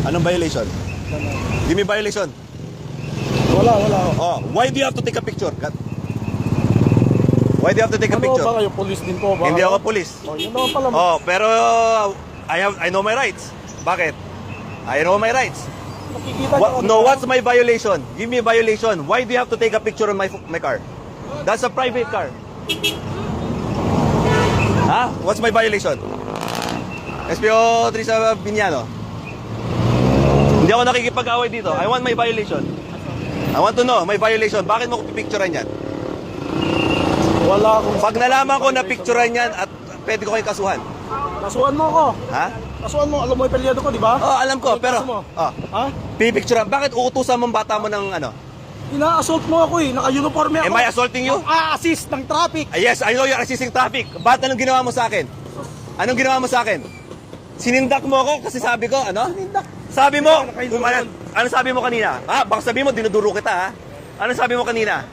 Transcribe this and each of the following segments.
Anong violation? Give me violation. Wala. Oh, why do you have to take a picture? Why do you have to take a Ano picture? ba kayo? Police din po ba? Hindi ako pulis. Oh, yun naman pala. Oh, pero I know my rights. Bakit? I know my rights. Nakikita niyo. No, what's my violation? Give me a violation. Why do you have to take a picture on my car? That's a private car. Ha? What's my violation? SPO Teresa Bignano. Hindi ako nakikipag-away dito. I want my violation. I want to know my violation. Bakit mo ko pipicturean yan? Wala akong... Pag nalaman ko na picturean yan at pwede ko kayo kasuhan. Kasuhan mo ako. Ha? Kasuhan mo. Alam mo yung pelyado ko, di ba? Oh, alam ko, pero... Mo. Oh, Ha? pipicturean. Bakit uutusan mong bata mo ng ano? Ina-assault mo ako eh. Naka-uniforme ako. Am I assaulting you? Assist ng traffic. Yes, I know you're assisting traffic. Ba't anong ginawa mo sa akin? Anong ginawa mo sa akin? Sinindak mo ako kasi sabi ko, ano? Sindak. Sabi mo, Nakailan. ano sabi mo kanina? Ha? Baka sabi mo, dinuduro kita, ha? Ano sabi mo kanina?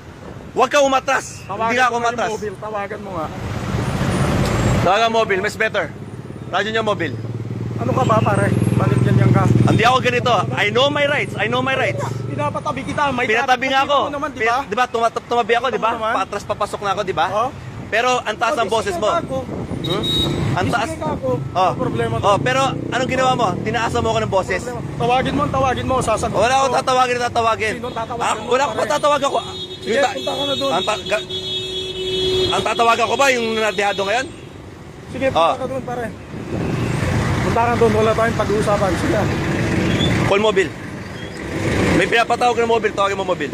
Huwag ka umatras. Hindi na ako umatras. Tawagan mo nga. Tawagan mobile, mas better. Radyo niyo mobile. Ano ka ba pare? Bakit ganyan ka? Hindi ako ganito. I know my rights. I know my rights. Pinapatabi kita. May Pinatabi nga ako. mo naman, di ba? Di ba? Tumabi ako, di ba? Tama naman. Patras papasok na ako, di ba? Oh? Pero ang taas ng boses mo. Hmm? Ang taas. Sige ka ako. Oh. Problema to. Oh, pero anong ginawa mo? Tinaasan mo ako ng boses. Tawagin mo, sasagot. Wala akong tatawagin. Sino tatawagan mo, Wala akong pare? tatawagan ko. Sige, punta ka na doon. Ang tatawagan ko ba yung nadihado ngayon? Sige, punta ka doon pare. Punta ka doon, wala tayong pag-uusapan. Sige. Call mobile. May pinapatawag ka ng mobile, tawagin mo mobile.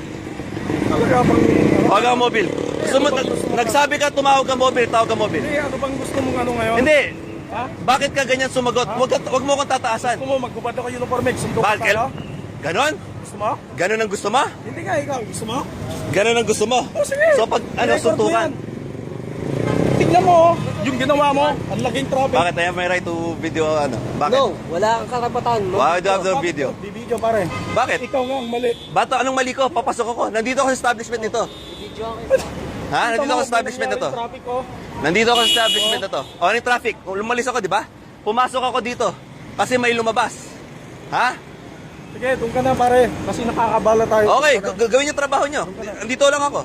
Talaga bang... Tawag ka mobile. Gusto mo, nagsabi ka tumawag ka mobile, tawag ka mobile. Hindi, ano bang gusto mong ano ngayon? Hindi. Ha? Bakit ka ganyan sumagot? Wag mo akong tataasan. Gusto mo magbubad ako uniforme, suntok ka Bakit? tayo? Ganon? Gusto mo? Ganon ang gusto mo? Hindi nga, ikaw. Gusto mo? Ganon ang gusto mo? Oh, sige. So pag ano, Record mo suntukan. yan. Tignan mo, oh. Yung ginawa mo, ang laging traffic. Bakit I have my right to video ano? Bakit? No, wala kang karapatan. Why do I have the Bakit video? Bibidyo pare. Bakit? Ikaw nga ang mali. Bato, anong mali ko? Papasok ako. Nandito ako sa establishment nito. Video ka. Ha? Nandito ako sa establishment na to. Traffic, oh. Nandito ako sa establishment na to. O, ano yung traffic? Lumalis ako, di ba? Pumasok ako dito. Kasi may lumabas. Ha? Sige, doon ka na pare. Kasi nakakabala tayo. Okay, gawin yung trabaho nyo. Nandito lang ako.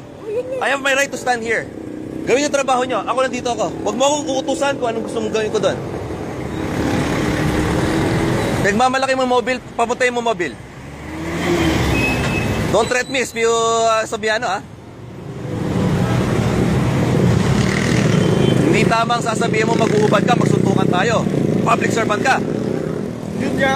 I have my right to stand here. Gawin yung trabaho nyo. Ako nandito ako. Huwag mo akong uutusan kung anong gusto mong gawin ko doon. Nagmamalaki mo mobile, papuntayin mo mobile. Don't threat me, SPO Sabiano, ha? Hindi tamang sasabihin mo mag-uubad ka, magsuntukan tayo. Public servant ka. Yun nga.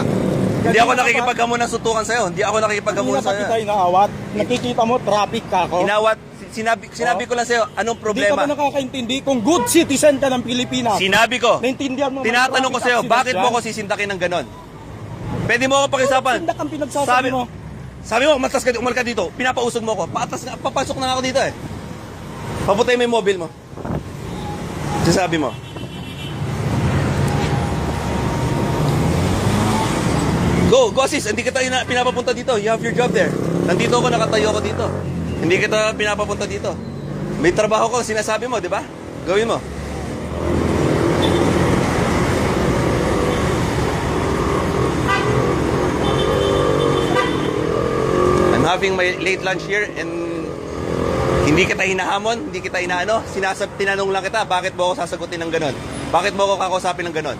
Hindi ako nakikipaghamon ng suntukan sa'yo. Hindi ako nakikipaghamon Kanina pa kita sa'yo. inaawat. Nakikita mo, traffic ka ako. Inawat, sinabi ko lang sa'yo, anong Hindi ka problema? ba nakakaintindi kung good citizen ka ng Pilipinas? Sinabi ko. Naintindihan mo. Tinatanong ko sa'yo, bakit mo ako sisindakin ng ganon? Pwede mo ako pakisapan. Sindak ang pinagsasabi mo. Sabi mo, umatas ka, umal ka dito. Pinapausog mo ako. Papasok na ako dito eh. Paputay mo yung mobile mo. Sasabi mo. Go sis. Hindi kita pinapapunta dito. You have your job there. Nandito ako, nakatayo ako dito. Hindi kita pinapapunta dito. May trabaho ko, sinasabi mo, di ba? Gawin mo. I'm having my late lunch here and hindi kita hinahamon, hindi kita inaano. Tinanong lang kita, bakit mo ako sasagutin ng ganon? Bakit mo ako kakausapin ng ganon?